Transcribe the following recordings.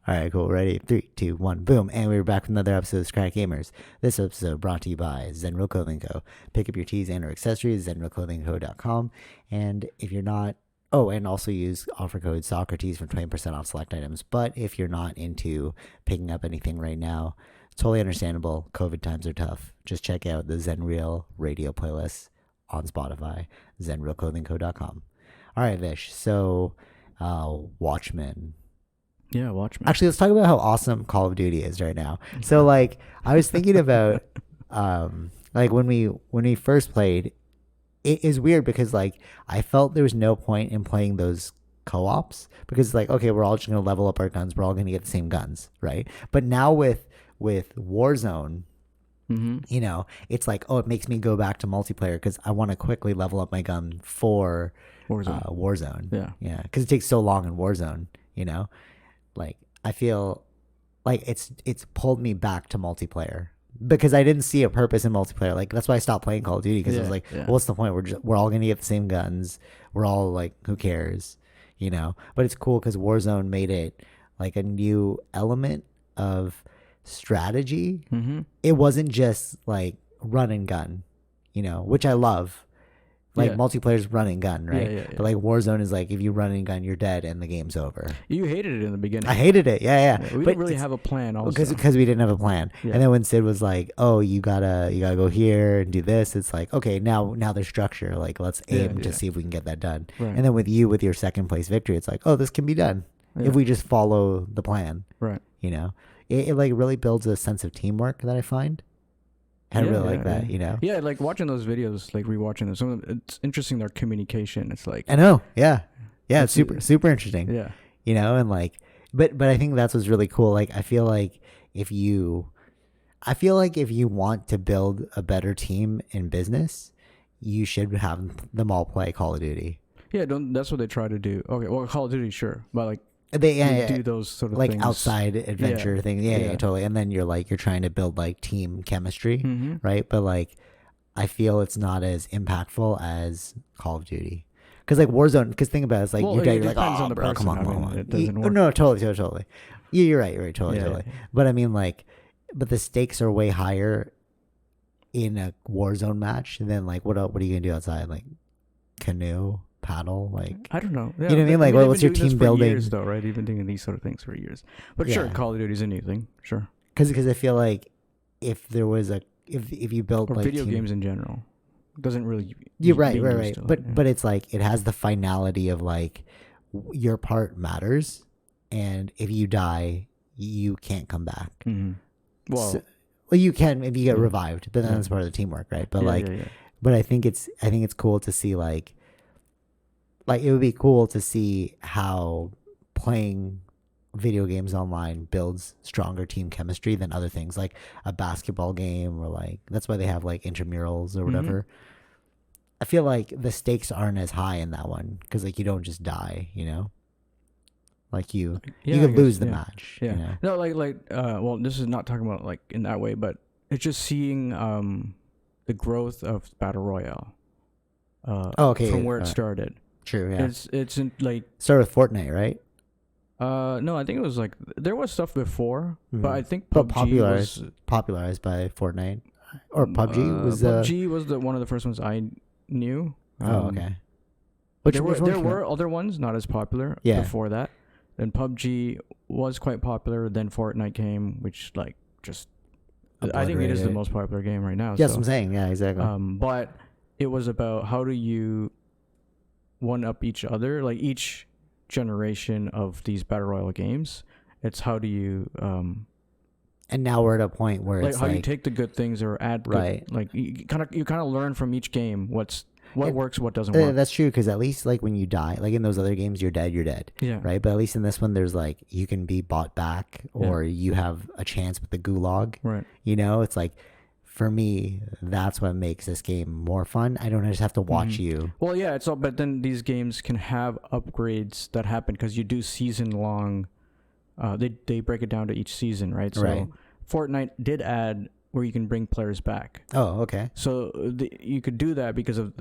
All right, cool. Ready? 3, 2, 1, boom. And we're back with another episode of Scratch Gamers. This episode brought to you by Zenreal Clothing Co. Pick up your tees and or accessories at zenrealclothingco.com. And if you're not, and also use offer code Socrates for 20% off select items. But if you're not into picking up anything right now, totally understandable. COVID times are tough. Just check out the Zenreal radio playlist on Spotify, zenrealclothingco.com. All right, Vish. So, Watchmen. Yeah, Watchmen. Actually, let's talk about how awesome Call of Duty is right now. So, like, I was thinking about, like when we first played, it is weird because like I felt there was no point in playing those co-ops because like, okay, we're all just gonna level up our guns, we're all gonna get the same guns, right? But now with Warzone, you know, it's like, oh, it makes me go back to multiplayer because I want to quickly level up my gun for Warzone. Yeah, because it takes so long in Warzone, you know. Like I feel like it's pulled me back to multiplayer because I didn't see a purpose in multiplayer. Like that's why I stopped playing Call of Duty because I was like, well, what's the point? We're all gonna get the same guns. We're all like, who cares, you know? But it's cool because Warzone made it like a new element of strategy. It wasn't just like run and gun, you know, which I love. Like multiplayer's run and gun, right? Yeah. But like Warzone is like if you run and gun, you're dead and the game's over. You hated it in the beginning. I hated it. Yeah. We didn't really have a plan also. Because we didn't have a plan. Yeah. And then when Sid was like, "Oh, you gotta go here and do this," it's like, okay, now there's structure. Like let's aim to see if we can get that done. Right. And then with your second place victory, it's like, oh, this can be done if we just follow the plan. Right. You know, it like really builds a sense of teamwork that I find. I really like that, you know? Yeah, like watching those videos, like rewatching them. It's interesting, their communication. It's like... I know, yeah. Yeah, it's super interesting. Yeah. You know, and like... But I think that's what's really cool. Like, I feel like if you want to build a better team in business, you should have them all play Call of Duty. Yeah, that's what they try to do. Okay, well, Call of Duty, sure. But like... They do those sort of like things. outside adventure things. Yeah, totally. And then you're trying to build like team chemistry, right? But like, I feel it's not as impactful as Call of Duty. Because like Warzone, because think about it, it's like you're like, oh, bro, come on. It doesn't work. No, totally. Yeah, you're right, totally. But I mean, like, but the stakes are way higher in a Warzone match than like what are you gonna do outside? Like canoe. Paddle, like I don't know. Yeah, you know what I mean? Like, what's your team building? Years, though, right? You've been doing these sort of things for years. But sure, Call of Duty's a new thing. Sure. Because I feel like if there was if you built like video games in general, doesn't really. You're right. But it's like it has the finality of like your part matters, and if you die, you can't come back. Well, you can if you get revived, but then that's part of the teamwork, right? But but I think it's cool to see like it would be cool to see how playing video games online builds stronger team chemistry than other things like a basketball game or like that's why they have like intramurals or whatever. I feel like the stakes aren't as high in that one because like you don't just die, you know, like you could lose the match. Yeah. You know? No, well, this is not talking about like in that way, but it's just seeing the growth of Battle Royale from where it started. True, yeah. It's in, like started with Fortnite, right? No, I think it was like there was stuff before, but I think PUBG popularized by Fortnite or PUBG was PUBG was one of the first ones I knew. Okay. There were other ones not as popular before that. Then PUBG was quite popular. Then Fortnite came, which like just I think it is the most popular game right now. Yes, I'm saying, yeah, exactly. But it was about how do you one up each other, like each generation of these battle royale games. It's how do you and now we're at a point where like it's how you take the good things or add good, like you kind of learn from each game what works, what doesn't work. That's true, because at least like when you die, like in those other games, you're dead. Yeah. Right. But at least in this one, there's like you can be bought back, or you have a chance with the gulag. Right. You know, it's like for me, that's what makes this game more fun. I don't just have to watch you. Well, yeah, it's all. But then these games can have upgrades that happen because you do season long. They break it down to each season, right? So Fortnite did add where you can bring players back. Oh, okay. So you could do that because of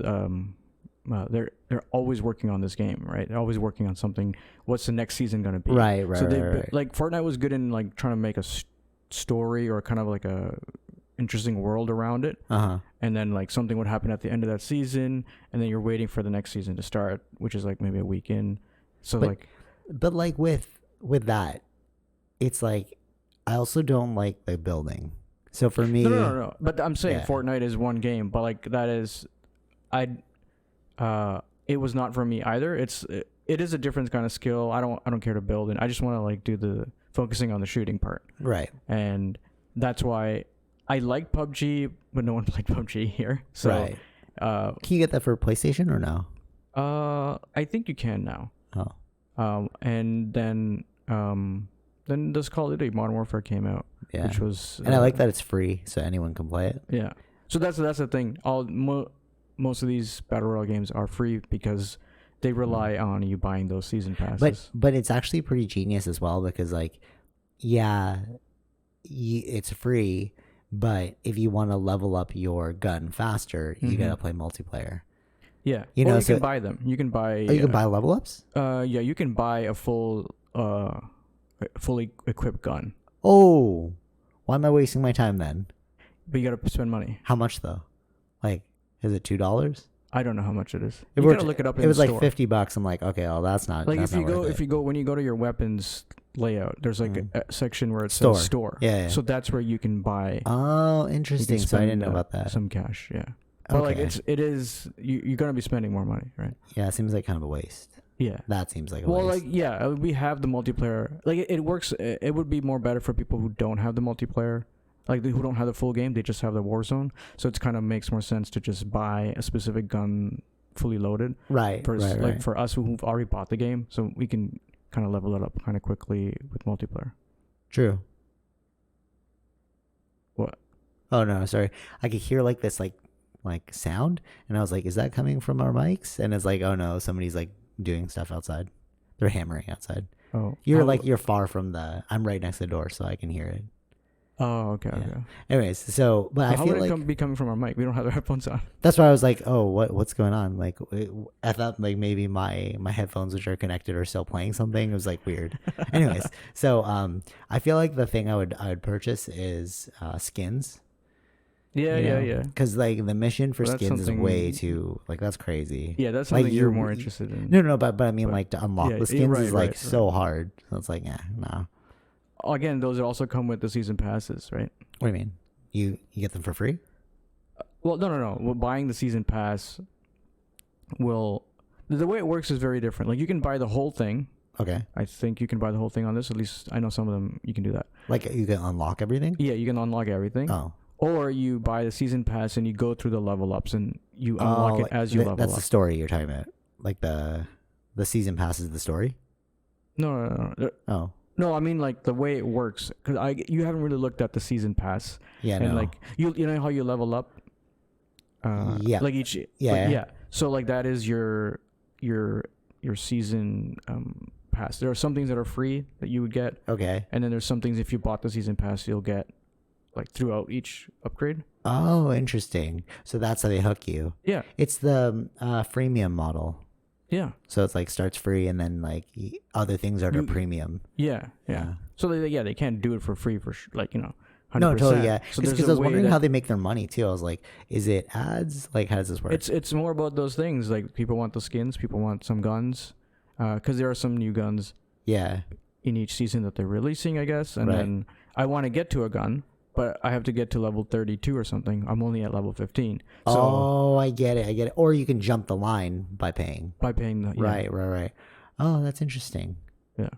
they're always working on this game, right? They're always working on something. What's the next season going to be? Right. So right. Like Fortnite was good in like trying to make a story or kind of like a interesting world around it. And then like something would happen at the end of that season, and then you're waiting for the next season to start, which is like maybe a week in. So but like with that, it's like I also don't like the building. So for me, no. But I'm saying Fortnite is one game, but like that is, it was not for me either. It is a different kind of skill. I don't care to build, and I just want to like do the focusing on the shooting part. Right. And that's why I like PUBG, but no one played PUBG here. So, right. Can you get that for PlayStation or no? I think you can now. Oh. And then this Call of Duty Modern Warfare came out, which was, and I like that it's free, so anyone can play it. Yeah. So that's the thing. Most of these battle royale games are free because they rely on you buying those season passes. But it's actually pretty genius as well because like, it's free, but if you want to level up your gun faster, you gotta play multiplayer. Yeah, you can buy them. You can buy. Oh, you can buy level ups. Yeah, you can buy a fully equipped gun. Oh, why am I wasting my time then? But you gotta spend money. How much though? Like, is it $2? I don't know how much it is. You gotta look it up. It was like $50. I'm like, okay, well, that's not. Like that's if you go when you go to your weapons layout, there's like a section where it says store. Yeah. So that's where you can buy. Oh, interesting. So I didn't know about that. Some cash, yeah. But like it is you're gonna be spending more money, right? Yeah, it seems like kind of a waste. Yeah, that seems like a waste. Like we have the multiplayer. Like it works. It would be more better for people who don't have the multiplayer, like who don't have the full game. They just have the Warzone. So it kind of makes more sense to just buy a specific gun fully loaded. Right. Like for us who've already bought the game, so we can kind of level it up kind of quickly with multiplayer. True. What? Oh no, sorry. I could hear like this like sound, and I was like, is that coming from our mics? And it's like, oh no, somebody's like doing stuff outside. They're hammering outside. Oh, you're far from I'm right next to the door, so I can hear it. Oh, okay. Anyways, so but I feel like be coming from our mic. We don't have the headphones on. That's why I was like, oh, what's going on? Like, I thought like maybe my headphones, which are connected, are still playing something. It was like weird. Anyways, so I feel like the thing I would purchase is skins. Yeah. Because like the mission for skins is way too like that's crazy. Yeah, that's something like, you're more interested in. No, but I mean like to unlock the skins is like so hard. So it's like no. Again, those also come with the season passes, right? What do you mean? You get them for free? Well, no. Well, buying the season pass the way it works is very different. Like you can buy the whole thing. Okay. I think you can buy the whole thing on this. At least I know some of them you can do that. Like you can unlock everything? Yeah, you can unlock everything. Oh. Or you buy the season pass and you go through the level ups and you unlock it as you level up. That's the story you're talking about. Like the season pass is the story? No. Oh. No, I mean like the way it works, because you haven't really looked at the season pass. Yeah, and like you know how you level up. Yeah. Like each. Yeah. So like that is your season pass. There are some things that are free that you would get. Okay. And then there's some things if you bought the season pass you'll get, like throughout each upgrade. Oh, interesting. So that's how they hook you. Yeah. It's the freemium model. Yeah. So it's like starts free and then like other things are to premium. Yeah. So they can't do it for free for 100%. No, totally, yeah. Because I was wondering how they make their money too. I was like, is it ads? Like, how does this work? It's more about those things. Like people want the skins, people want some guns, because there are some new guns. Yeah. In each season that they're releasing, I guess, and then I want to get to a gun. But I have to get to level 32 or something. I'm only at level 15. So I get it. Or you can jump the line by paying. Right. Oh, that's interesting. Yeah.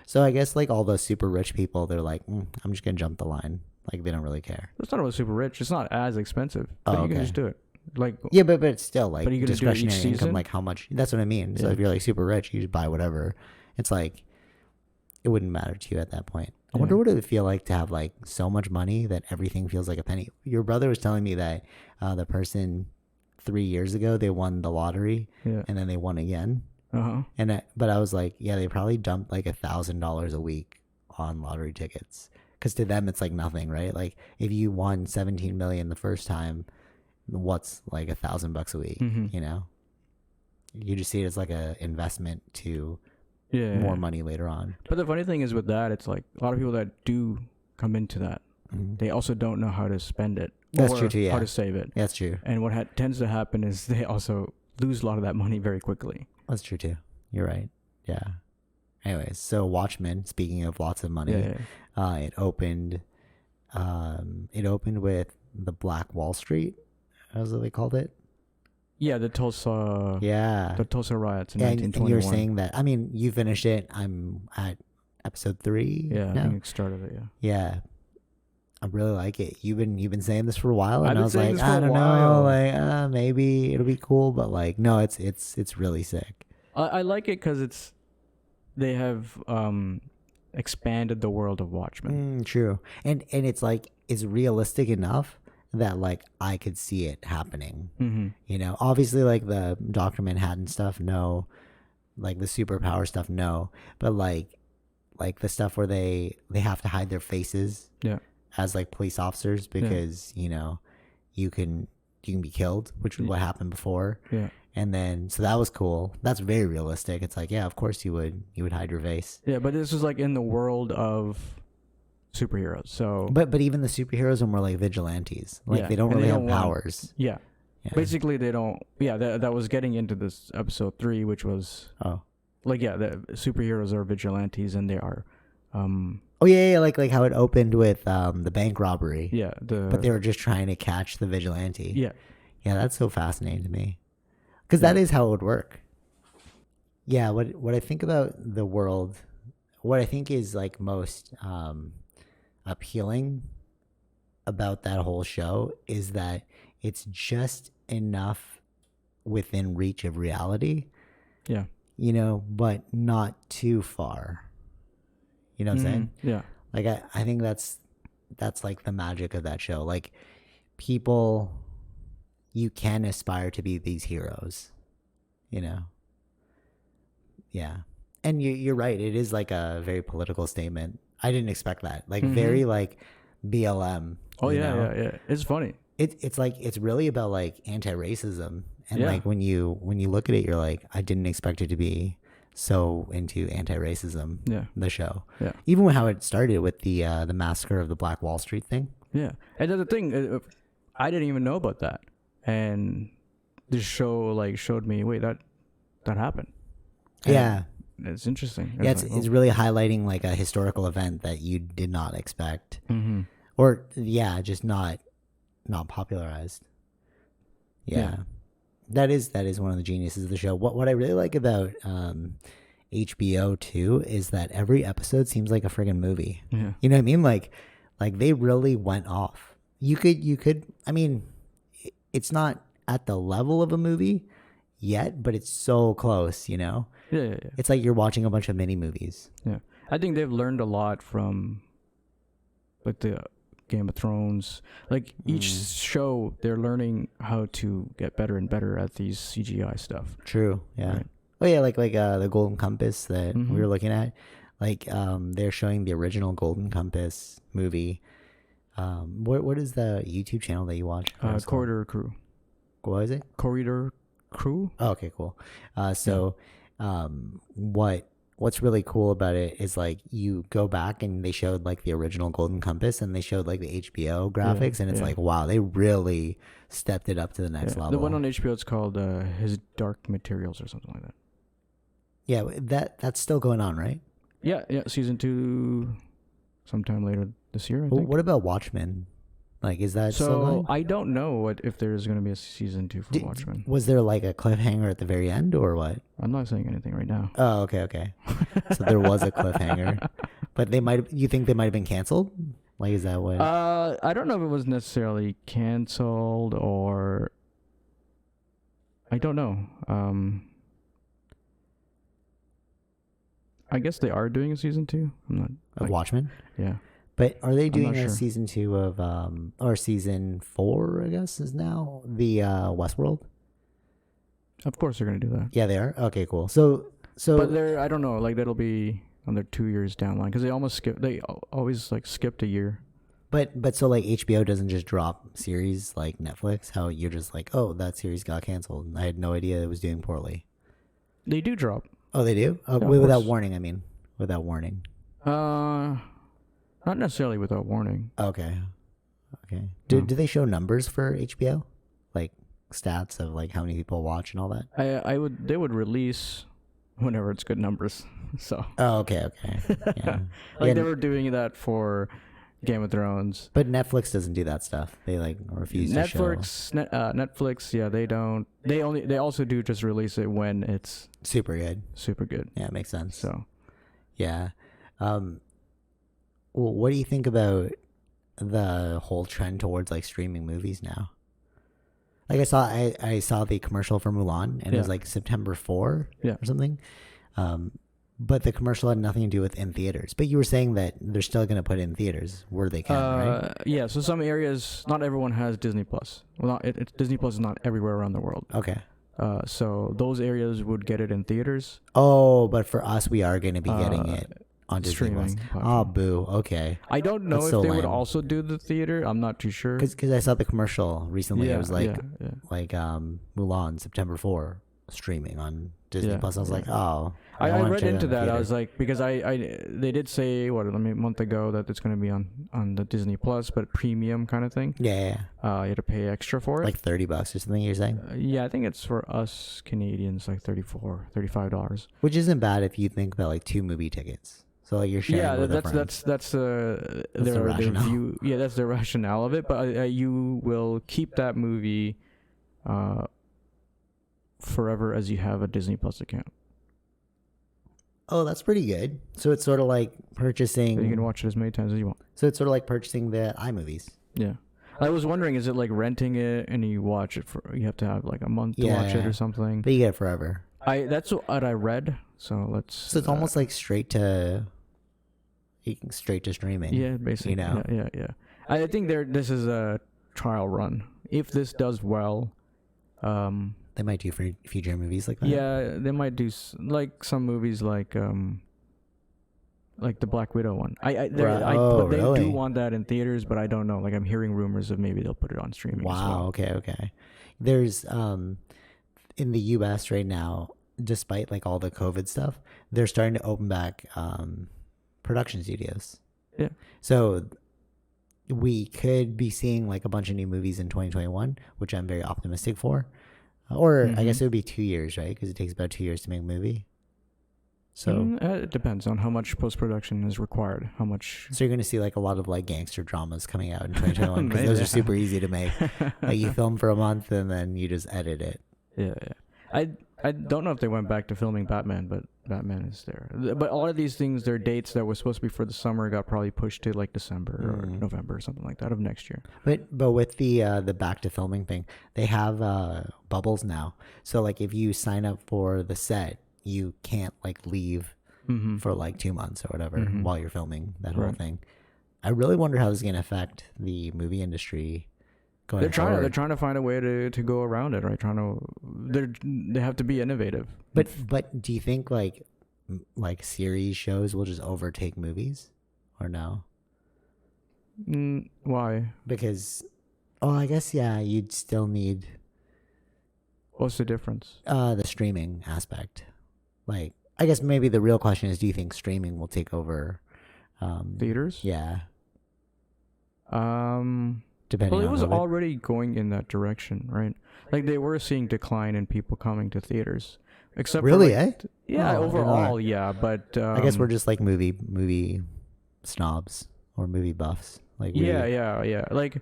So I guess like all those super rich people, they're like, I'm just going to jump the line. Like they don't really care. It's not about super rich. It's not as expensive. But you can just do it. Like yeah, but it's still like discretionary do it each income. season? Like how much? That's what I mean. So if you're like super rich, you just buy whatever. It's like it wouldn't matter to you at that point. I wonder what it would feel like to have like so much money that everything feels like a penny. Your brother was telling me that the person 3 years ago they won the lottery and then they won again. But I was like, yeah, they probably dumped like $1,000 a week on lottery tickets because to them it's like nothing, right? Like if you won 17 million the first time, what's like $1,000 a week, you know? You just see it as like a investment to more money later on. But the funny thing is with that, it's like a lot of people that do come into that, they also don't know how to spend it. That's true too, yeah. How to save it. That's true. And what tends to happen is they also lose a lot of that money very quickly. That's true too. You're right. Yeah. Anyways, so Watchmen, speaking of lots of money, it opened with the Black Wall Street. How's what they called it? Yeah, the Tulsa. Yeah, the Tulsa riots in 1921. And you were saying that. I mean, you finished it. I'm at episode 3. Yeah, I think it started it. Yeah, I really like it. You've been saying this for a while, and I was like, I don't know, like maybe it'll be cool, but like, no, it's really sick. I like it because they have expanded the world of Watchmen. True, and it's like it's realistic enough that like I could see it happening. You know, obviously like the Dr. Manhattan stuff, no, like the superpower stuff, no, but like the stuff where they have to hide their faces, as like police officers because you know you can be killed, which is what happened before. And then so that was cool. That's very realistic. It's like, yeah, of course you would hide your face. Yeah, but this was like in the world of superheroes. So but even the superheroes are more like vigilantes. Like they don't really have powers. Yeah. Basically they don't. Yeah, that was getting into this episode 3, which was like the superheroes are vigilantes and they are like how it opened with the bank robbery. Yeah, but they were just trying to catch the vigilante. Yeah. Yeah, that's so fascinating to me. Because that is how it would work. Yeah, what I think about the world, what I think is like most appealing about that whole show is that it's just enough within reach of reality. Yeah. You know, but not too far. You know what I'm saying? Yeah. Like I think that's like the magic of that show. Like people, you can aspire to be these heroes, you know? Yeah. And you're right. It is like a very political statement. I didn't expect that. Like very like BLM. Oh yeah. It's funny. It's like, it's really about like anti-racism. And like when you look at it, you're like, I didn't expect it to be so into anti-racism. Yeah. The show. Yeah. Even how it started with the massacre of the Black Wall Street thing. Yeah. And the thing, I didn't even know about that. And this show like showed me, wait, that happened. And it's interesting. It's really highlighting like a historical event that you did not expect, or just not popularized. That is one of the geniuses of the show. What I really like about HBO too is that every episode seems like a friggin' movie. Yeah. You know what I mean? Like they really went off. You could. I mean, it's not at the level of a movie yet, but it's so close. You know? Yeah. It's like you're watching a bunch of mini movies. Yeah, I think they've learned a lot from like the Game of Thrones. Like each show, they're learning how to get better and better at these CGI stuff. True. Yeah. Right. Oh yeah, like the Golden Compass that we were looking at. Like they're showing the original Golden Compass movie. What is the YouTube channel that you watch? Corridor Crew. What is it? Corridor Crew. Oh, okay, cool. What's really cool about it is like you go back and they showed like the original Golden Compass and they showed like the HBO graphics and it's like, wow, they really stepped it up to the next level. The one on HBO, it's called His Dark Materials or something like that. Yeah, that's still going on, right? Yeah, season 2 sometime later this year, I think. What about Watchmen? Like, is that still going? I don't know if there's going to be a season 2 for Watchmen. Was there like a cliffhanger at the very end or what? I'm not saying anything right now. Oh, okay. So there was a cliffhanger, but you think they might have been canceled? Like, is that what? I don't know if it was necessarily canceled or I don't know. I guess they are doing a season 2. I'm not of Watchmen. Yeah. But are they doing a season 2 of, or season 4, I guess, is now the Westworld? Of course they're going to do that. Yeah, they are? Okay, cool. So. But I don't know, like that'll be on their 2 years down line because they always like skipped a year. But so like HBO doesn't just drop series like Netflix. How you're just like, oh, that series got canceled. I had no idea it was doing poorly. They do drop. Oh, they do. Oh, Yeah, without warning. I mean, without warning. Not necessarily without warning. Okay. Do they show numbers for HBO, like stats of like how many people watch and all that? They would release whenever it's good numbers. So. Oh, okay. Yeah. They were doing that for Game of Thrones. But Netflix doesn't do that stuff. They like refuse to show. Netflix, yeah, they don't. They also do just release it when it's super good. Super good. Yeah, it makes sense. So, yeah. Well, what do you think about the whole trend towards like streaming movies now? Like I saw the commercial for Mulan, and it was like September 4 or something. But the commercial had nothing to do with in theaters. But you were saying that they're still going to put it in theaters where they can, right? Yeah. So some areas, not everyone has Disney Plus. Well, Disney Plus is not everywhere around the world. Okay. So those areas would get it in theaters. Oh, but for us, we are going to be getting it on Disney Plus. Oh, boo. Okay. I don't know if they would also do the theater. I'm not too sure. Because I saw the commercial recently. It was like Mulan September 4 streaming on Disney Plus. I was like, oh. I read into that. I was like, because they did say a month ago that it's going to be on the Disney Plus, but premium kind of thing. Yeah. You had to pay extra for it. Like $30 or something. You're saying? Yeah, I think it's for us Canadians like $35. Which isn't bad if you think about like 2 movie tickets. So like you're sharing with a friend. That's their rationale. view. Yeah, that's their rationale of it. But you will keep that movie forever as you have a Disney Plus account. Oh, that's pretty good. So it's sort of like purchasing. So you can watch it as many times as you want. So it's sort of like purchasing the iMovies. Yeah. I was wondering, is it like renting it and you watch it you have to have like a month to watch it or something? But you get it forever. That's what I read. So it's almost like straight to streaming. Yeah, basically. Yeah. I think this is a trial run. If this does well, they might do for future movies like that. Yeah, they might do like some movies like the Black Widow one. They really? do want that in theaters, but I don't know. Like I'm hearing rumors of maybe they'll put it on streaming. Wow. As well. Okay. There's in the U.S. right now, despite like all the COVID stuff, they're starting to open back production studios. Yeah. So we could be seeing like a bunch of new movies in 2021, which I'm very optimistic for. Or I guess it would be 2 years, right? Because it takes about 2 years to make a movie. So it depends on how much post-production is required. How much? So you're going to see like a lot of like gangster dramas coming out in 2021 because those are super easy to make. Like you film for a month and then you just edit it. Yeah. I don't know if they went back to filming Batman, but Batman is there. But a lot of these things, their dates that were supposed to be for the summer got probably pushed to like December or November or something like that of next year. But with the back to filming thing, they have bubbles now. So like if you sign up for the set, you can't like leave for like 2 months or whatever while you're filming that whole thing. I really wonder how this is going to affect the movie industry. They're trying to find a way to go around it, right? They have to be innovative. But do you think like series shows will just overtake movies, or no? Why? Because I guess you'd still need. What's the difference? The streaming aspect. Like I guess maybe the real question is, do you think streaming will take over theaters? Yeah. Well, it was already going in that direction, right? Like they were seeing decline in people coming to theaters, except really, for overall, yeah. But I guess we're just like movie snobs or movie buffs. Like yeah. Like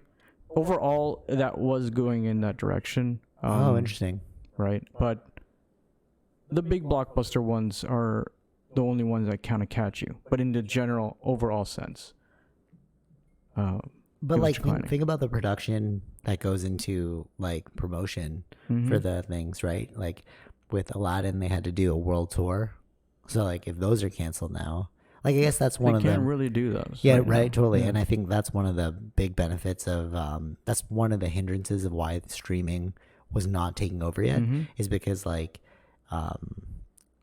overall, that was going in that direction. Interesting. Right, but the big blockbuster ones are the only ones that kind of catch you. But in the general overall sense. But like think about the production that goes into like promotion for the things, right? Like with Aladdin, they had to do a world tour. So like if those are canceled now, like I guess that's one of them. They can't really do those. Yeah, right, totally. Yeah. And I think that's one of the big benefits of that's one of the hindrances of why streaming was not taking over yet is because like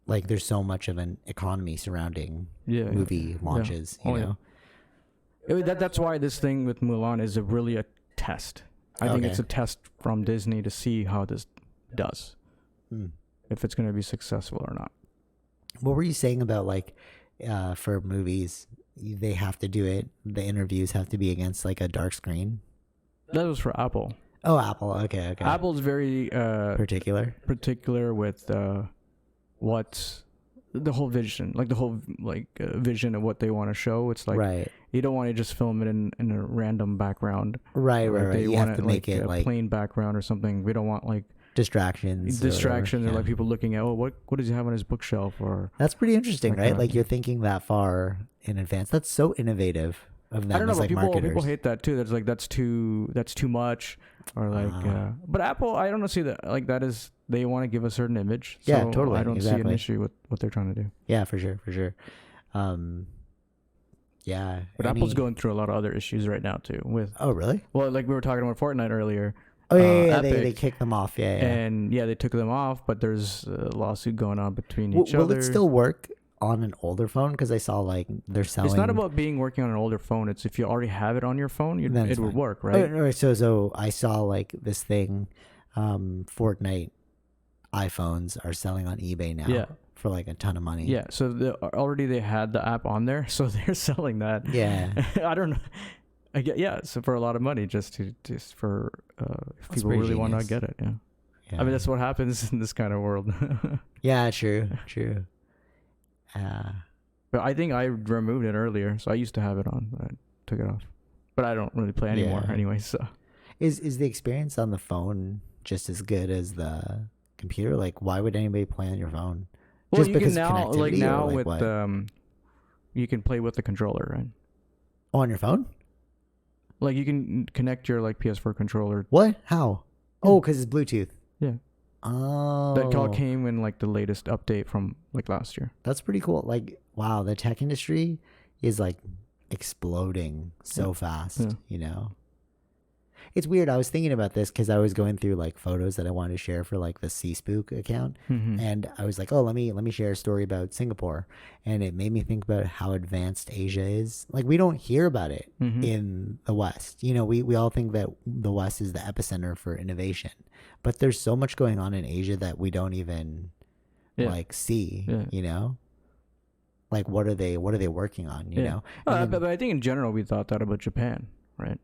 there's so much of an economy surrounding movie launches, you know. That's why this thing with Mulan is really a test. I think it's a test from Disney to see how this does, if it's going to be successful or not. What were you saying about like for movies, they have to do it? The interviews have to be against like a dark screen. That was for Apple. Oh, Apple. Okay. Apple's very particular with what's the whole vision, like the whole vision of what they want to show. It's like you don't want to just film it in a random background. Right. They you want have to make it like plain background or something. We don't want like distractions or like people looking at what does he have on his bookshelf, or that's pretty interesting, right? Like you're thinking that far in advance. That's so innovative of them. I don't know, but like people hate that too. That's like that's too much, or like but Apple, I don't see that like that is they want to give a certain image. So yeah, totally. I don't see an issue with what they're trying to do. Yeah, for sure. Yeah, but Apple's going through a lot of other issues right now too. With really? Well, like we were talking about Fortnite earlier. Oh yeah, they kicked them off. Yeah, and they took them off, but there's a lawsuit going on between each other. Will it still work on an older phone? Because I saw like they're selling. It's not about working on an older phone. It's if you already have it on your phone, it would work, right? Oh, so I saw like this thing, Fortnite iPhones are selling on eBay now. Yeah. For like a ton of money. Yeah, so already they had the app on there, so they're selling that. Yeah. I don't know. So for a lot of money, just for if people really want to get it, yeah. I mean, that's what happens in this kind of world. Yeah, true. But I think I removed it earlier, so I used to have it on, but I took it off. But I don't really play anymore anyway. So, is the experience on the phone just as good as the computer? Like, why would anybody play on your phone? Well, just you because can now, like now with what? You can play with the controller, right? On your phone? Like you can connect your like PS4 controller. What? How? Yeah. Oh, because it's Bluetooth. Yeah. Oh. That all came in like the latest update from like last year. That's pretty cool. Like, wow, the tech industry is like exploding so fast, you know? It's weird. I was thinking about this because I was going through like photos that I wanted to share for like the C-Spook account. And I was like, oh, let me share a story about Singapore. And it made me think about how advanced Asia is. Like we don't hear about it in the West. You know, we all think that the West is the epicenter for innovation. But there's so much going on in Asia that we don't even like see, you know? Like what are they working on, you know? But I think in general we thought that about Japan, right?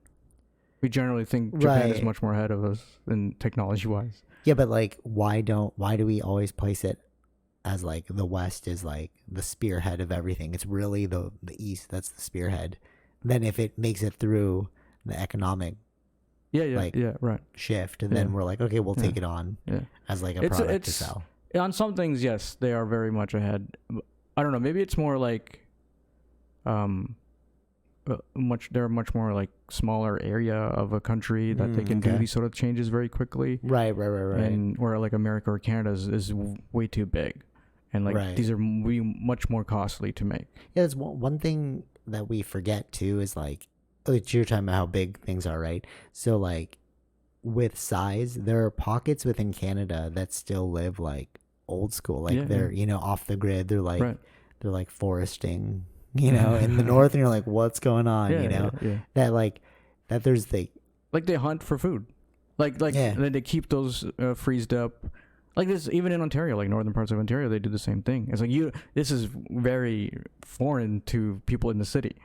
We generally think Japan is much more ahead of us in technology-wise. Yeah, but like, why do we always place it as like the West is like the spearhead of everything? It's really the East that's the spearhead. Then if it makes it through the economic, shift, and then we're like, okay, we'll take it on as like a product to sell. On some things, yes, they are very much ahead. I don't know. Maybe it's more like, they're a much more like smaller area of a country that they can do these sort of changes very quickly. Right. And where like America or Canada is way too big, and like these are much more costly to make. Yeah, that's one thing that we forget too is like you're talking about how big things are, right? So like with size, there are pockets within Canada that still live like old school, like they're you know off the grid. They're like they're like foresting. You know, in the north, and you're like, what's going on? You know, that there's like they hunt for food, and then they keep those freezed up. Like this, even in Ontario, like northern parts of Ontario, they do the same thing. It's like this is very foreign to people in the city.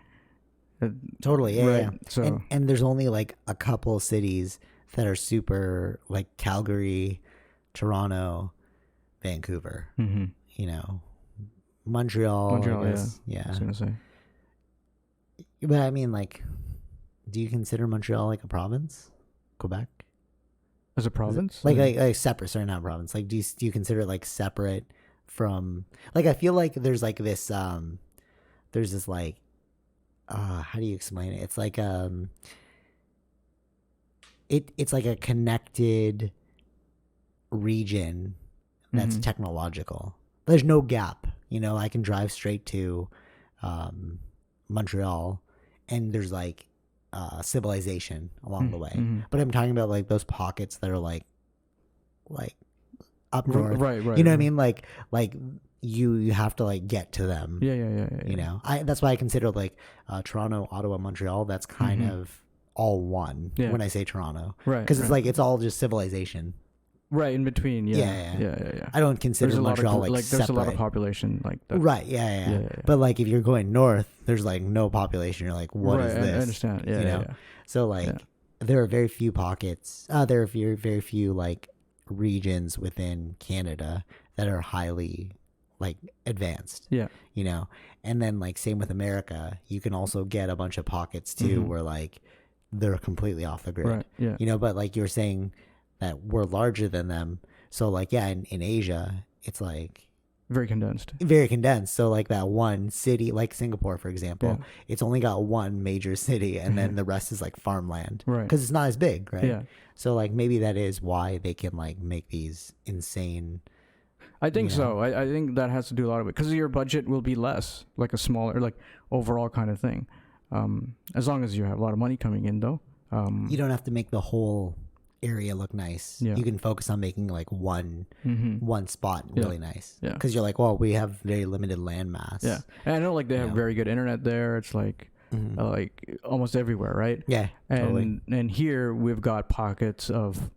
Totally, yeah. So and there's only like a couple cities that are super like Calgary, Toronto, Vancouver. You know. Montreal, I guess. Yeah. I was gonna say. But I mean, like, do you consider Montreal like a province? Quebec? As a province? Like separate, sorry, not province. Like, do you consider it like separate from, like, I feel like there's like this, there's this like, how do you explain it? It's like, it's like a connected region that's technological. There's no gap. You know, I can drive straight to Montreal, and there's like civilization along the way. But I'm talking about like those pockets that are like up north. Right. You know what I mean? Like you have to like get to them. Yeah. You know, that's why I consider like Toronto, Ottawa, Montreal. That's kind of all one when I say Toronto, right? Because it's like it's all just civilization. Right in between, yeah. I don't consider Montreal like there's separate. a lot of population like that. Right, yeah. But like if you're going north, there's like no population. You're like, what is this? I understand. Yeah, you know? So like there are very few pockets. There are very few like regions within Canada that are highly like advanced. Yeah, you know, and then like same with America, you can also get a bunch of pockets too where like they're completely off the grid. Right. Yeah. You know, but like you were saying that we're larger than them. So like, yeah, in Asia, it's like very condensed. So like that one city, like Singapore, for example, it's only got one major city and then the rest is like farmland. Right. Because it's not as big, right? Yeah. So like maybe that is why they can like make these insane. I think so. I think that has to do a lot of it because your budget will be less, like a smaller, like overall kind of thing. As long as you have a lot of money coming in, though. You don't have to make the whole area look nice. Yeah. You can focus on making like one spot really nice. Yeah. Because you're like, well, we have very limited land mass. Yeah. And I know like they have very good internet there. It's like almost everywhere, right? Yeah. And and here we've got pockets of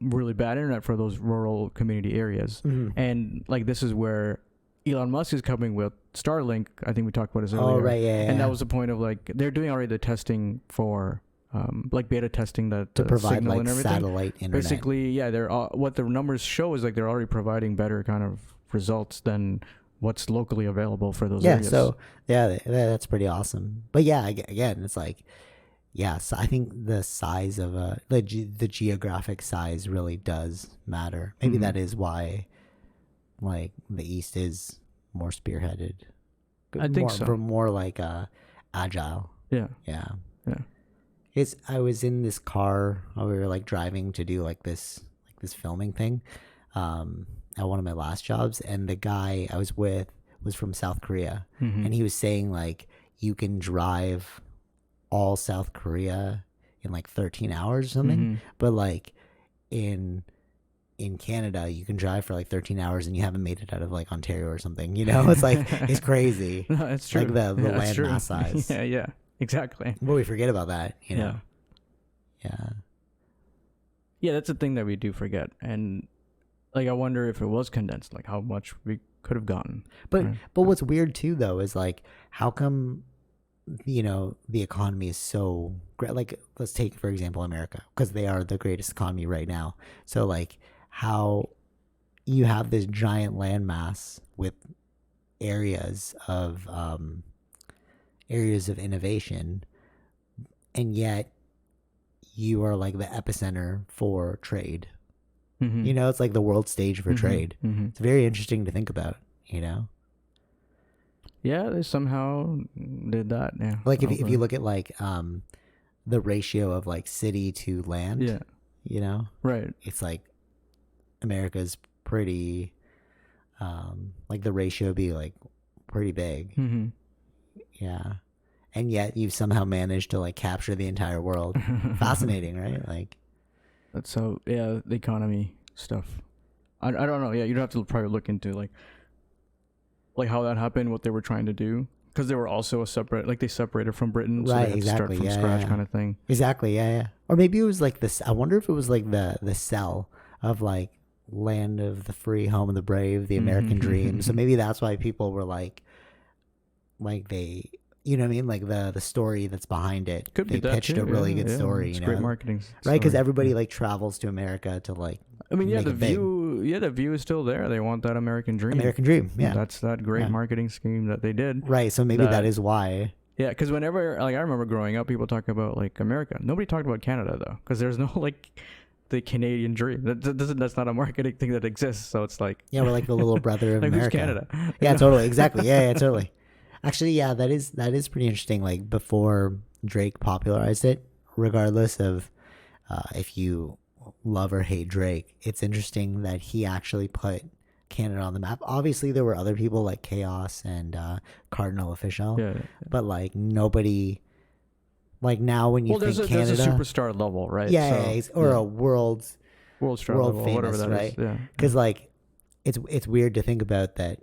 really bad internet for those rural community areas. And like this is where Elon Musk is coming with Starlink. I think we talked about this earlier. Oh, right, yeah. And that was the point of like they're doing already the testing for like beta testing that to provide signal like and everything. satellite internet. Basically, yeah, they're what the numbers show is like they're already providing better kind of results than what's locally available for those areas. So that's pretty awesome. But yeah, again, it's like, so I think the size of the geographic size really does matter. Maybe that is why like the East is more spearheaded. I think so. More like agile. Yeah. I was in this car. We were like driving to do like this filming thing at one of my last jobs, and the guy I was with was from South Korea, and he was saying like you can drive all South Korea in like 13 hours or something, but like in Canada you can drive for like 13 hours and you haven't made it out of like Ontario or something. You know, it's like it's crazy. No, it's true. Like the land mass size. Yeah. Exactly. But we forget about that, you know. Yeah, that's the thing that we do forget. And like I wonder if it was condensed, like how much we could have gotten. But what's weird too though is like how come, you know, the economy is so great. Like let's take for example America, because they are the greatest economy right now. So like how you have this giant landmass with areas of innovation, and yet you are like the epicenter for trade. You know, it's like the world stage for trade. It's very interesting to think about, you know. Yeah, they somehow did that. Yeah, like if you look at like the ratio of like city to land, you know, right, it's like America's pretty like the ratio be like pretty big. Yeah. And yet you've somehow managed to like capture the entire world. Fascinating, right? Like that's so the economy stuff. I don't know. Yeah, you'd have to probably look into like how that happened, what they were trying to do, because they were also a separate, like they separated from Britain, so right? They had Exactly. To start from scratch, kind of thing. Exactly. Yeah. Or maybe it was like this. I wonder if it was like the cell of like land of the free, home of the brave, the American dream. So maybe that's why people were like they. You know what I mean? Like the story that's behind it. Could they be that pitched too. a really good story. It's you know? Great marketing, right? Because everybody like travels to America to like. I mean, the view. Yeah, the view is still there. They want that American dream. American dream. Yeah, that's that great marketing scheme that they did. Right. So maybe that is why. Yeah, because whenever like I remember growing up, people talk about like America. Nobody talked about Canada though, because there's no like the Canadian dream. That's not a marketing thing that exists. So it's like we're like the little brother of like America. Who's Canada? Yeah, totally. Exactly. Yeah, totally. Actually, yeah, that is pretty interesting. Like before Drake popularized it, regardless of if you love or hate Drake, it's interesting that he actually put Canada on the map. Obviously, there were other people like Chaos and Cardinal Official, but like nobody. Like now, when you think Canada, there's a superstar level, right? Yeah, or a world star level, famous, whatever that right? is. Yeah, because like it's weird to think about that.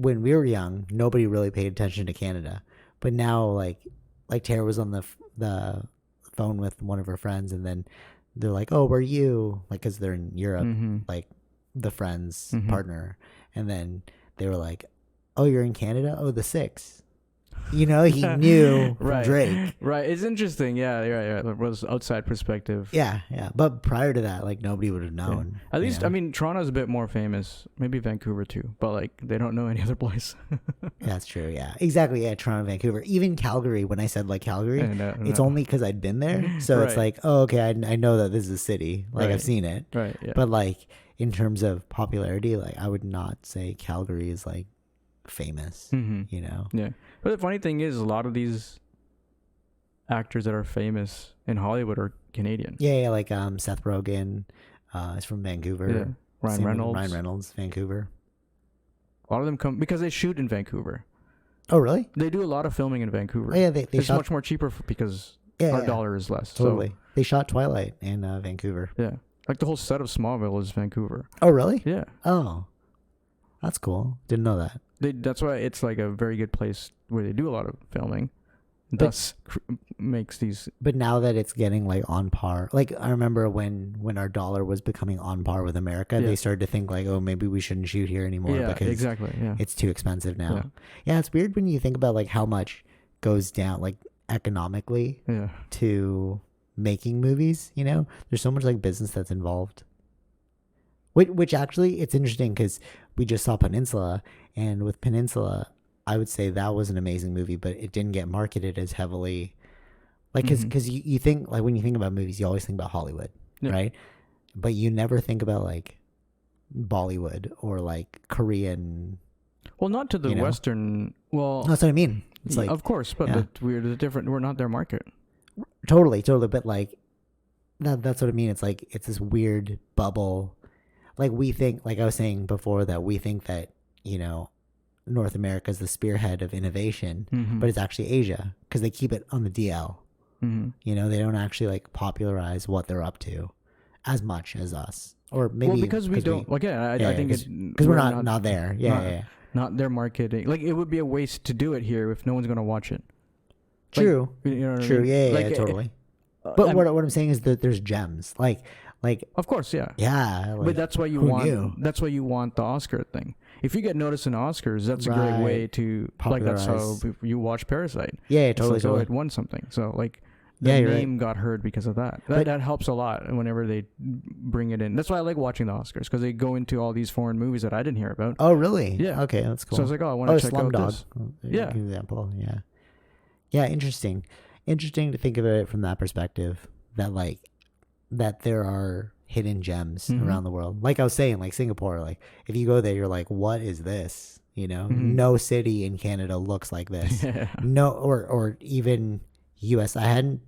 when we were young, nobody really paid attention to Canada. But now, like Tara was on the phone with one of her friends, and then they're like, "Oh, where are you?" Like, because they're in Europe, like the friend's partner, and then they were like, "Oh, you're in Canada? Oh, the Six." You know, he knew from Drake. Right. It's interesting. Yeah. It was outside perspective. Yeah. But prior to that, like, nobody would have known. Yeah. At least, I mean, Toronto's a bit more famous. Maybe Vancouver too. But, like, they don't know any other place. That's true. Yeah. Exactly. Yeah. Toronto, Vancouver. Even Calgary, when I said, like, Calgary, it's only because I'd been there. So it's like, oh, okay, I know that this is a city. Like, I've seen it. Right. Yeah. But, like, in terms of popularity, like, I would not say Calgary is, like, famous, you know? Yeah. But the funny thing is, a lot of these actors that are famous in Hollywood are Canadian. Yeah, like Seth Rogen is from Vancouver. Yeah. Ryan Reynolds, Vancouver. A lot of them come because they shoot in Vancouver. Oh, really? They do a lot of filming in Vancouver. Oh, yeah, it's much more cheaper because our dollar is less. Totally. So. They shot Twilight in Vancouver. Yeah. Like the whole set of Smallville is Vancouver. Oh, really? Yeah. Oh, that's cool. Didn't know that. That's why it's like a very good place where they do a lot of filming. Thus makes these. But now that it's getting like on par, like I remember when our dollar was becoming on par with America, they started to think like, oh, maybe we shouldn't shoot here anymore because it's too expensive now. Yeah, it's weird when you think about like how much goes down like economically to making movies. You know, there's so much like business that's involved. Which actually, it's interesting because we just saw Peninsula, and with Peninsula, I would say that was an amazing movie, but it didn't get marketed as heavily. Like, because you think, like, when you think about movies, you always think about Hollywood, right? But you never think about, like, Bollywood or, like, Korean. Well, not to the Western. Well, that's what I mean. It's like, of course, but we're different. We're not their market. Totally. But, like, that's what I mean. It's like, it's this weird bubble. Like, we think, like I was saying before, that we think that, you know, North America is the spearhead of innovation, but it's actually Asia because they keep it on the DL. You know, they don't actually, like, popularize what they're up to as much as us. Or maybe because we don't. I think it's because we're not there. Not their marketing. Like, it would be a waste to do it here if no one's going to watch it. True. Like, you know what True. I mean? Yeah, totally. But what I'm saying is that there's gems. Like, of course, yeah. Like, but that's why you want. That's why you want the Oscar thing. If you get noticed in Oscars, that's a great way to popularize. Like, that's how you watch Parasite. Yeah, totally. So it won something. So like the name got heard because of that. That helps a lot whenever they bring it in. That's why I like watching the Oscars because they go into all these foreign movies that I didn't hear about. Oh, really? Yeah. Okay, that's cool. So I was like, I want to check out this. Yeah. Example. Yeah. Yeah. Interesting to think about it from that perspective. That there are hidden gems around the world. Like I was saying, like Singapore, like if you go there, you're like, what is this? You know, no city in Canada looks like this. No, or even US. I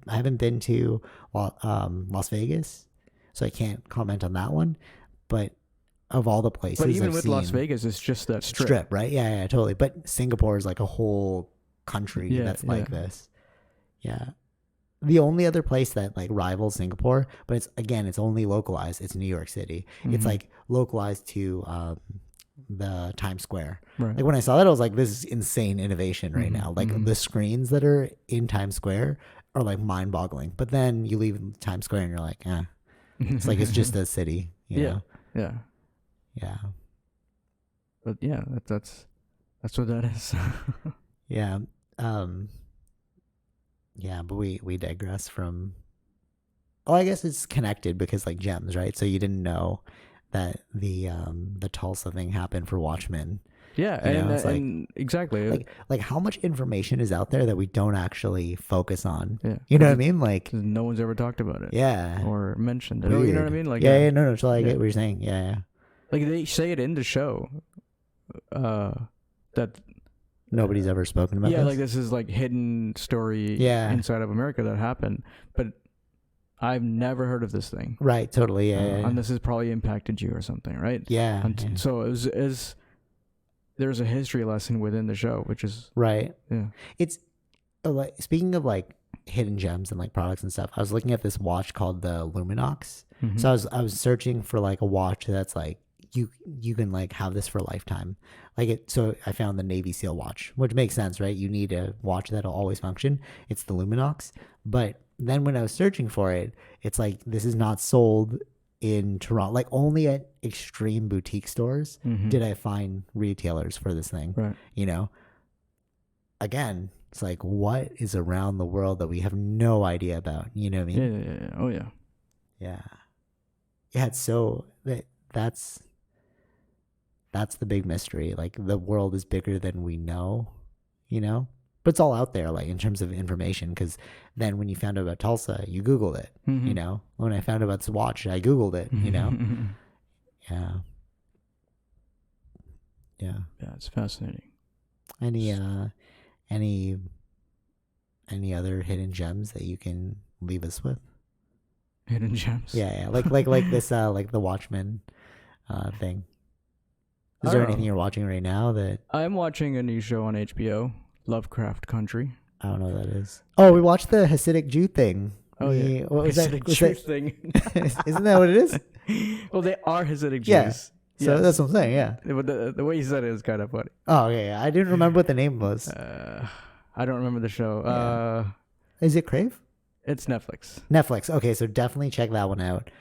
haven't been to Las Vegas, so I can't comment on that one. But of all the places, but even I've with seen, Las Vegas, it's just that strip, right? Yeah, totally. But Singapore is like a whole country that's like this. Yeah. The only other place that like rivals Singapore, but it's only localized. It's New York City. It's like localized to the Times Square. Right. Like when I saw that, I was like, this is insane innovation right now. Like the screens that are in Times Square are like mind boggling. But then you leave Times Square and you're like, it's like, it's just a city, you know? Yeah. But yeah, that's what that is. Yeah. Yeah, but we digress from. Oh, I guess it's connected because like gems, right? So you didn't know that the Tulsa thing happened for Watchmen. Yeah, and exactly. Like how much information is out there that we don't actually focus on? Yeah, you know what I mean? Like no one's ever talked about it. Yeah, or mentioned it. Weird. You know what I mean? Like no. So I get what you're saying. Yeah. Like they say it in the show. That. Nobody's ever spoken about this? Yeah, like this is like hidden story inside of America that happened. But I've never heard of this thing. Right, totally, yeah. And this has probably impacted you or something, right? Yeah. So there's a history lesson within the show, which is... Right. Yeah. It's... like speaking of like hidden gems and like products and stuff, I was looking at this watch called the Luminox. So I was searching for like a watch that's like you can like have this for a lifetime. So I found the Navy SEAL watch, which makes sense, right? You need a watch that'll always function. It's the Luminox. But then when I was searching for it, it's like, this is not sold in Toronto. Like, only at extreme boutique stores did I find retailers for this thing. Right. You know, again, it's like, what is around the world that we have no idea about? You know what I mean? Yeah. Oh yeah. Yeah. Yeah. It's so that's the big mystery. Like, the world is bigger than we know, you know, but it's all out there, like, in terms of information. Because then when you found out about Tulsa, you Googled it, you know. When I found out about this watch, I Googled it, you know. Yeah. Yeah. Yeah, it's fascinating. Any other hidden gems that you can leave us with? Hidden gems. Yeah. Like this, like the Watchmen thing. Is there anything you're watching right now that... I'm watching a new show on HBO, Lovecraft Country. I don't know what that is. Oh, we watched the Hasidic Jew thing. Oh, yeah. What was Hasidic that? Jew thing. Isn't that what it is? Well, they are Hasidic Jews. Yeah. So that's what I'm saying, yeah. But the way you said it is kind of funny. Oh, yeah. I didn't remember what the name was. I don't remember the show. Yeah. Is it Crave? It's Netflix. Netflix. Okay, so definitely check that one out. I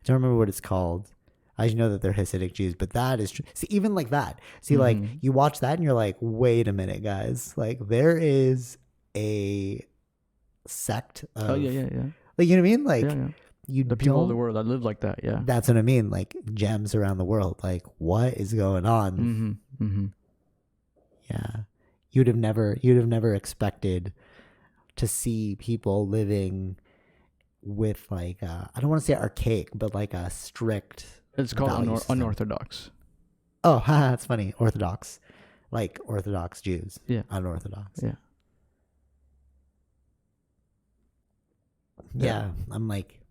don't remember what it's called. I just know that they're Hasidic Jews, but that is true. See, even like that. See, like, you watch that and you're like, wait a minute, guys. Like, there is a sect of... Oh, yeah. Like, you know what I mean? Like, the people of the world that live like that, yeah. That's what I mean. Like, gems around the world. Like, what is going on? Yeah. You'd have never expected to see people living with, like, I don't want to say archaic, but like a strict... It's called unorthodox. Oh, haha, that's funny. Orthodox. Like Orthodox Jews. Yeah. Unorthodox. Yeah. Yeah. I'm like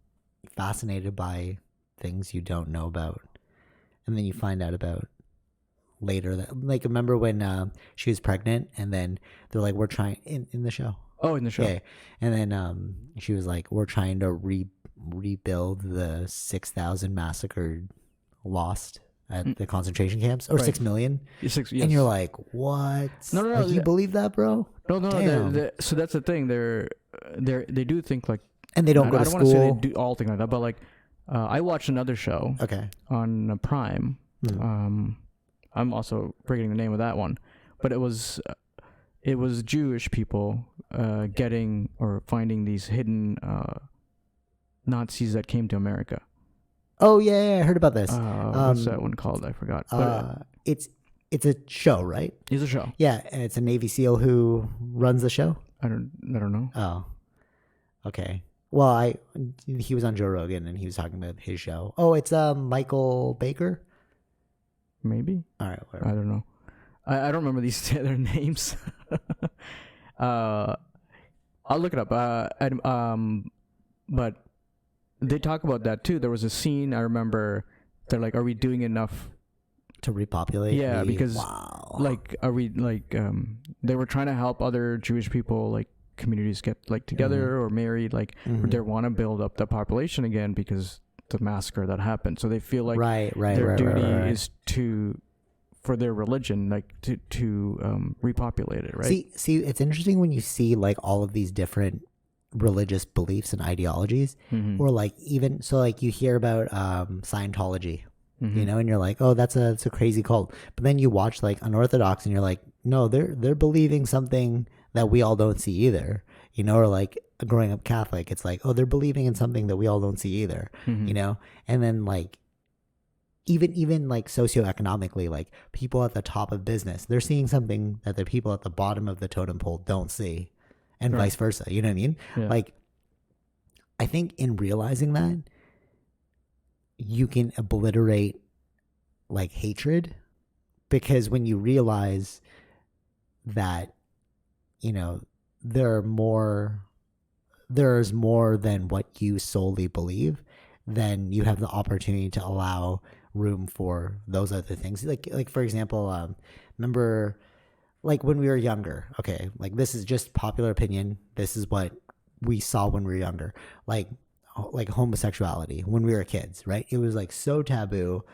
fascinated by things you don't know about. And then you find out about later that, like, remember when she was pregnant and then they're like, we're trying in the show. Oh, in the show. Yeah. And then she was like, we're trying to rebuild the 6,000 massacred lost at the concentration camps, or 6 million. 6, yes. And you're like, what? No. Like, you believe that, bro? No. So that's the thing. They do think like, and they don't go to school. I don't want to say they do all things like that, but like, I watched another show. Okay. On Prime. I'm also forgetting the name of that one, but it was Jewish people getting or finding these hidden Nazis that came to America. Oh yeah, I heard about this. What's that one called? I forgot. But, it's a show, right? It's a show. Yeah, and it's a Navy SEAL who runs the show. I don't know. Oh, okay. Well, he was on Joe Rogan and he was talking about his show. Oh, it's Michael Baker. Maybe. All right. Whatever. I don't know. I don't remember these other names. I'll look it up. But they talk about that too. There was a scene I remember. They're like, "Are we doing enough to repopulate?" Yeah, because like, are we like? They were trying to help other Jewish people, like communities, get like together or married, like they want to build up the population again because the massacre that happened. So they feel like their duty is to, for their religion, like to repopulate it, right? See, it's interesting when you see like all of these different religious beliefs and ideologies, or like even so, like you hear about Scientology, you know, and you're like, oh, that's a crazy cult. But then you watch like Unorthodox, and you're like, no, they're believing something that we all don't see either, you know, or like growing up Catholic, it's like, oh, they're believing in something that we all don't see either, you know, and then like. Even like socioeconomically, like people at the top of business, they're seeing something that the people at the bottom of the totem pole don't see, and vice versa. You know what I mean? Yeah. Like, I think in realizing that, you can obliterate like hatred, because when you realize that, you know, there's more than what you solely believe, then you have the opportunity to allow room for those other things. Like for example, remember like when we were younger, okay, like this is just popular opinion, this is what we saw when we were younger, like homosexuality when we were kids, right? It was like so taboo,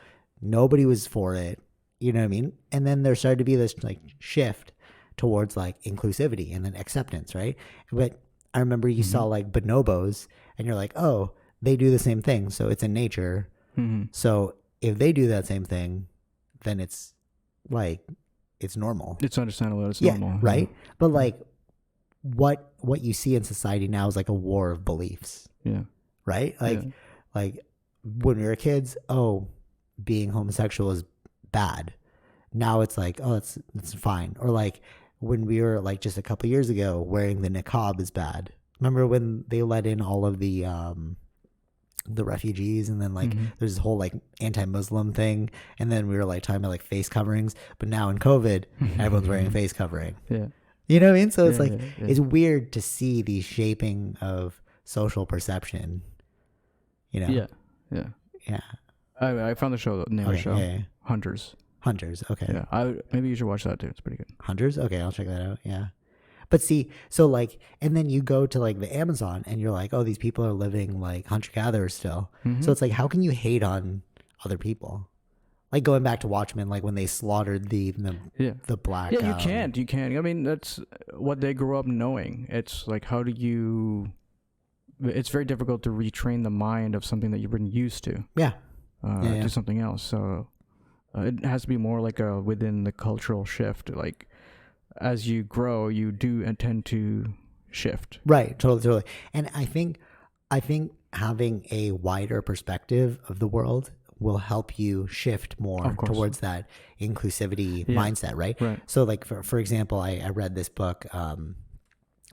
nobody was for it. You know what I mean? And then there started to be this like shift towards like inclusivity and then acceptance, right? But I remember you saw like bonobos and you're like, oh, they do the same thing. So it's in nature. So if they do that same thing, then it's like, it's normal. It's understandable. It's normal. Right. But like what you see in society now is like a war of beliefs. Yeah. Right. Like when we were kids, oh, being homosexual is bad. Now it's like, oh, it's fine. Or like when we were like just a couple years ago, wearing the niqab is bad. Remember when they let in all of the refugees, and then like there's this whole like anti-Muslim thing, and then we were like talking about like face coverings, but now in COVID everyone's wearing a face covering. Yeah. You know what I mean? So it's like it's weird to see the shaping of social perception. You know? Yeah. I found the show, the name of the show. Yeah. Hunters. Okay. Yeah. Maybe you should watch that too. It's pretty good. Hunters? Okay, I'll check that out. Yeah. But see, so like, and then you go to like the Amazon and you're like, oh, these people are living like hunter-gatherers still. So it's like, how can you hate on other people? Like going back to Watchmen, like when they slaughtered the black. Yeah, you can't. I mean, that's what they grew up knowing. It's like, how do you... It's very difficult to retrain the mind of something that you've been used to. To something else. So it has to be more like a within the cultural shift. Like as you grow, you do intend to shift. Right. Totally. And I think having a wider perspective of the world will help you shift more towards that inclusivity mindset. Right. So like for example, I read this book.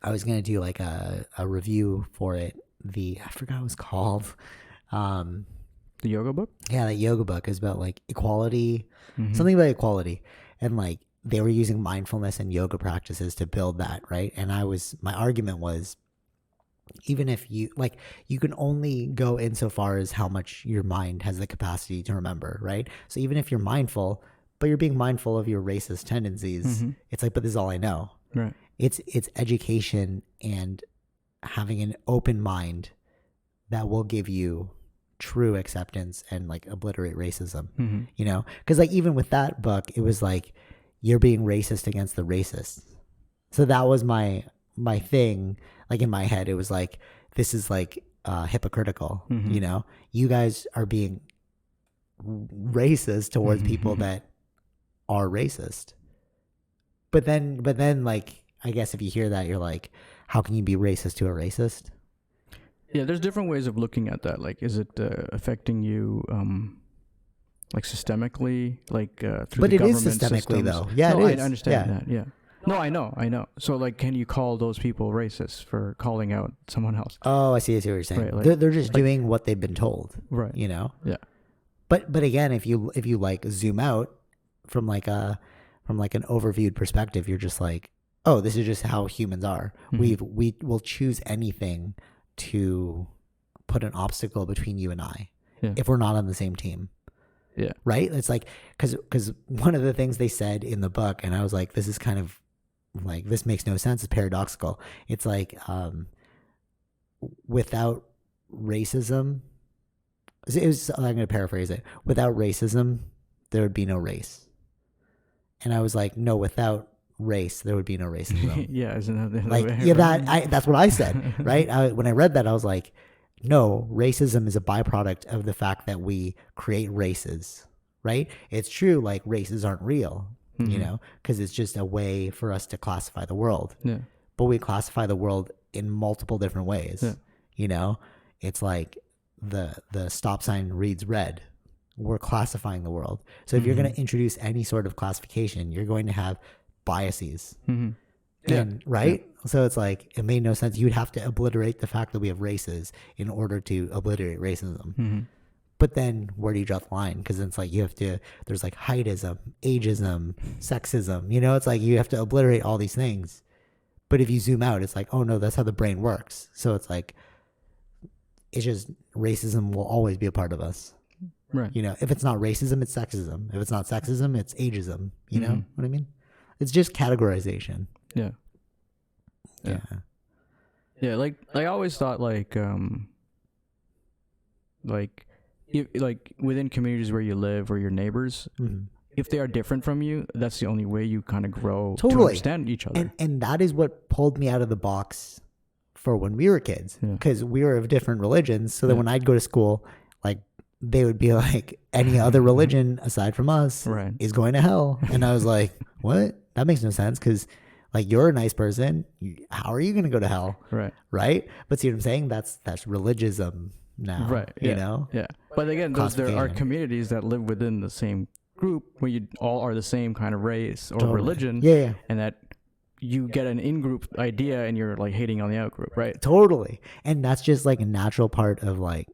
I was going to do like a review for it. I forgot what it was called. The yoga book? Yeah, that yoga book is about like equality, something about equality. And like they were using mindfulness and yoga practices to build that, right? And my argument was, even if you can only go insofar as how much your mind has the capacity to remember, right? So even if you're mindful, but you're being mindful of your racist tendencies, it's like, but this is all I know. Right. It's education and having an open mind that will give you true acceptance and like obliterate racism, you know? Because like even with that book, it was like you're being racist against the racists. So that was my thing. Like in my head, it was like, this is like hypocritical, you know? You guys are being racist towards people that are racist. But then like, I guess if you hear that, you're like, how can you be racist to a racist? Yeah, there's different ways of looking at that. Like, is it affecting you, like systemically, like through but the government systems? But it is systemically, though. Yeah, no, it is. I understand that. Yeah. No, I know. So, like, can you call those people racist for calling out someone else? Oh, I see what you're saying. Right, like, they're just doing what they've been told, right? You know. Yeah. But again, if you like zoom out from like an overviewed perspective, you're just like, oh, this is just how humans are. We will choose anything to put an obstacle between you and I if we're not on the same team. Yeah. Right? It's like, because one of the things they said in the book, and I was like, this is kind of like, this makes no sense. It's paradoxical. It's like, without racism, I'm going to paraphrase it. Without racism, there would be no race. And I was like, no, without race, there would be no racism. Yeah, isn't that like that's what I said, right? When I read that, I was like, no, racism is a byproduct of the fact that we create races, right? It's true, like races aren't real, you know, because it's just a way for us to classify the world. Yeah. But we classify the world in multiple different ways. Yeah. You know, it's like the stop sign reads red. We're classifying the world. So if you're going to introduce any sort of classification, you're going to have biases. Right? So it's like, it made no sense. You'd have to obliterate the fact that we have races in order to obliterate racism. But then where do you draw the line? Because it's like there's like heightism, ageism, sexism, you know, it's like you have to obliterate all these things. But if you zoom out, it's like, oh no, that's how the brain works. So it's like, it's just racism will always be a part of us. Right. You know, if it's not racism, it's sexism. If it's not sexism, it's ageism. You know what I mean? It's just categorization. Yeah. Like I always thought like like within communities where you live or your neighbors, if they are different from you, that's the only way you kind of grow to understand each other. And that is what pulled me out of the box for when we were kids, because we were of different religions. So that when I'd go to school, like they would be like, any other religion aside from us is going to hell. And I was like, what? That makes no sense, because like you're a nice person. How are you going to go to hell? Right. But see what I'm saying? That's religionism now. Right. You know? Yeah. But again, there are communities that live within the same group where you all are the same kind of race or religion. Yeah. And that you get an in-group idea and you're like hating on the out-group, right? Totally. And that's just like a natural part of like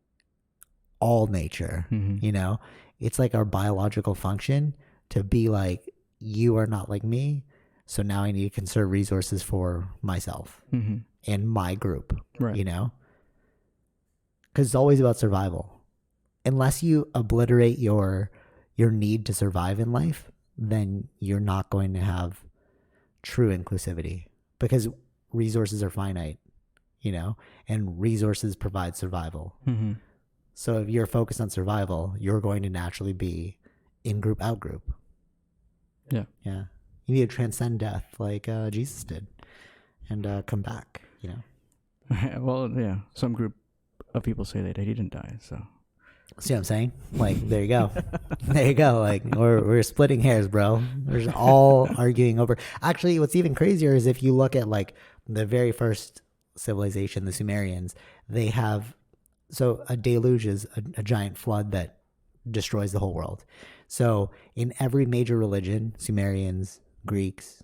all nature, you know? It's like our biological function to be like, you are not like me, so now I need to conserve resources for myself and my group, you know? Because it's always about survival. Unless you obliterate your need to survive in life, then you're not going to have true inclusivity, because resources are finite, you know, and resources provide survival. So if you're focused on survival, you're going to naturally be in-group, out-group. Yeah. You need to transcend death like Jesus did and come back, you know. Well, yeah, some group of people say that he didn't die, so. See what I'm saying? Like, there you go. There you go. Like, we're splitting hairs, bro. We're just all arguing over. Actually, what's even crazier is if you look at like the very first civilization, the Sumerians, they have, so a deluge is a giant flood that destroys the whole world. So in every major religion, Sumerians, Greeks,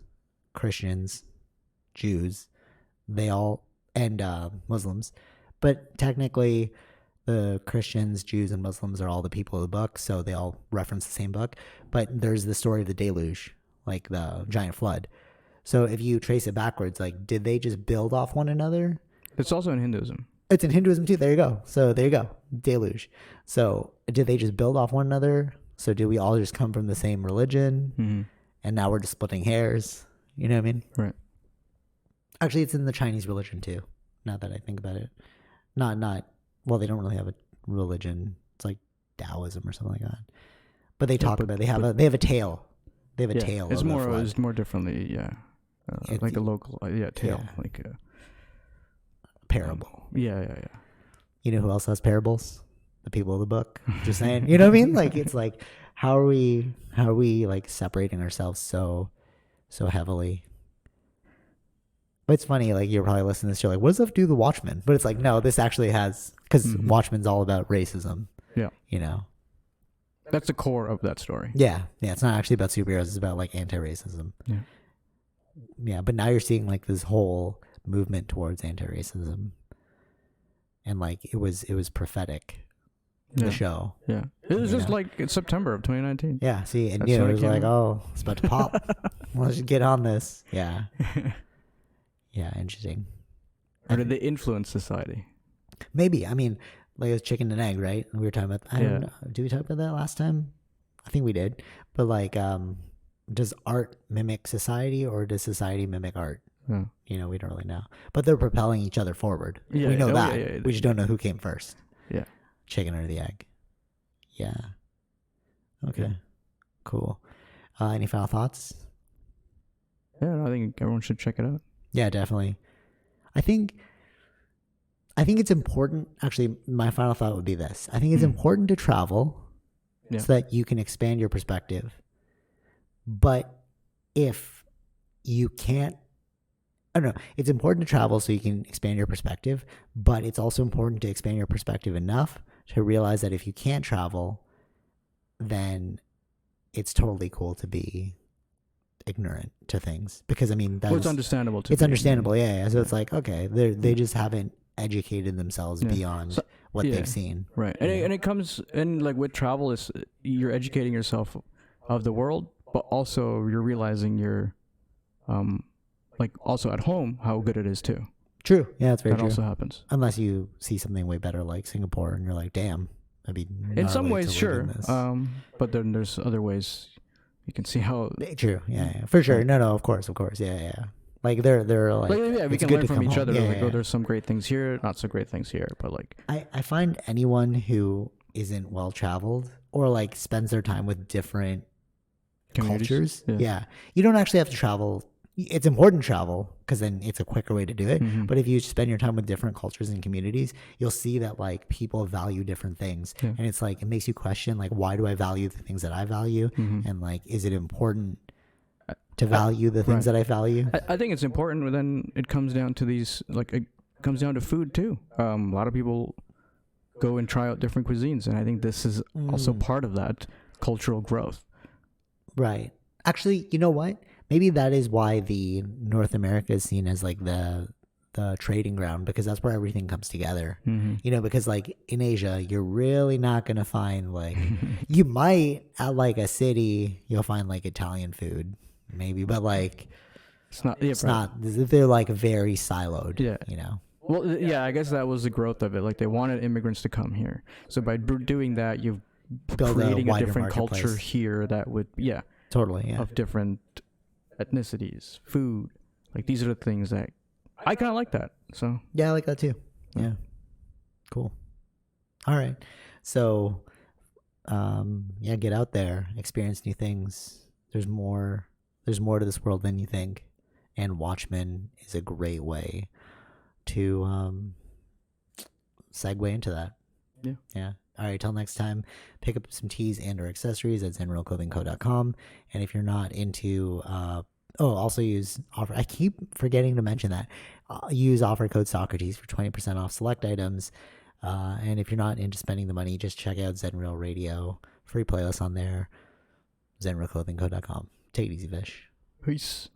Christians, Jews, they all, and Muslims, but technically the Christians, Jews, and Muslims are all the people of the book, so they all reference the same book. But there's the story of the deluge, like the giant flood. So if you trace it backwards, like, did they just build off one another? It's also in Hinduism. It's in Hinduism too. There you go. So there you go. Deluge. So did they just build off one another? So did we all just come from the same religion? And now we're just splitting hairs? You know what I mean? Right. Actually, it's in the Chinese religion too, now that I think about it. Well, they don't really have a religion. It's like Taoism or something like that. But they talk about they have a tale. They have a tale. It's more differently, like a local tale, like a parable. Yeah. You know who else has parables? The people of the book. Just saying. You know what I mean? Like, it's like, how are we like separating ourselves so heavily? But it's funny, like, you're probably listening to this show like, what does that do to the Watchmen? But it's like, no, this actually has, because Watchmen's all about racism. Yeah. You know? That's the core of that story. Yeah. It's not actually about superheroes. It's about like anti-racism. Yeah. But now you're seeing like this whole movement towards anti-racism. And like, it was prophetic, the show. Yeah. It was just like in September of 2019. Yeah. See, and it was like, oh, it's about to pop. Let's just get on this. Yeah. Yeah, interesting. Or did they influence society? Maybe. I mean, like, it's chicken and egg, right? We were talking about, I don't know. Did we talk about that last time? I think we did. But like, does art mimic society, or does society mimic art? You know, we don't really know. But they're propelling each other forward. Yeah, we know that. Yeah, we just don't know who came first. Yeah. Chicken or the egg. Yeah. Okay. Yeah. Cool. Any final thoughts? Yeah, I think everyone should check it out. Yeah, definitely. I think it's important. Actually, my final thought would be this. I think it's important to travel so that you can expand your perspective. But if you can't, I don't know, it's important to travel so you can expand your perspective, but it's also important to expand your perspective enough to realize that if you can't travel, then it's totally cool to be ignorant to things, because I mean, it's understandable too. It's understandable, yeah. So it's like, okay, they just haven't educated themselves beyond what they've seen, right? And it comes in like with travel, is you're educating yourself of the world, but also you're realizing you're like also at home how good it is too. True, yeah, that's very true. That also happens, unless you see something way better like Singapore, and you're like, damn, that'd be in some ways sure, but then there's other ways. You can see how true, yeah, for sure. No, of course, yeah. Like they're like, we can learn from each other. Like, oh, there's some great things here, not so great things here, but like I find anyone who isn't well traveled or like spends their time with different cultures. Yeah. You don't actually have to travel. It's important to travel because then it's a quicker way to do it. Mm-hmm. But if you spend your time with different cultures and communities, you'll see that like people value different things. Yeah. And it's like, it makes you question like, why do I value the things that I value? Mm-hmm. And like, is it important to value the things that I value? I think it's important, but then it comes down to these, like it comes down to food too. A lot of people go and try out different cuisines. And I think this is also part of that cultural growth. Right. Actually, you know what? Maybe that is why the North America is seen as like the trading ground, because that's where everything comes together. Mm-hmm. You know, because like in Asia, you're really not going to find like, you might at like a city, you'll find like Italian food maybe, but like it's not, they're like very siloed, you know? Well, yeah, I guess that was the growth of it. Like they wanted immigrants to come here. So by doing that, you've creating a different culture here that would, totally, of different ethnicities, food. Like these are the things that I kind of like that. So yeah, I like that too. Yeah. Cool. All right. So, get out there, experience new things. There's more to this world than you think. And Watchmen is a great way to segue into that. Yeah. Yeah. All right, till next time, pick up some tees and or accessories at zenrealclothingco.com. And if you're not into, also use offer. I keep forgetting to mention that. Use offer code Socrates for 20% off select items. And if you're not into spending the money, just check out Zen Real Radio. Free playlist on there. zenrealclothingco.com. Take it easy, fish. Peace.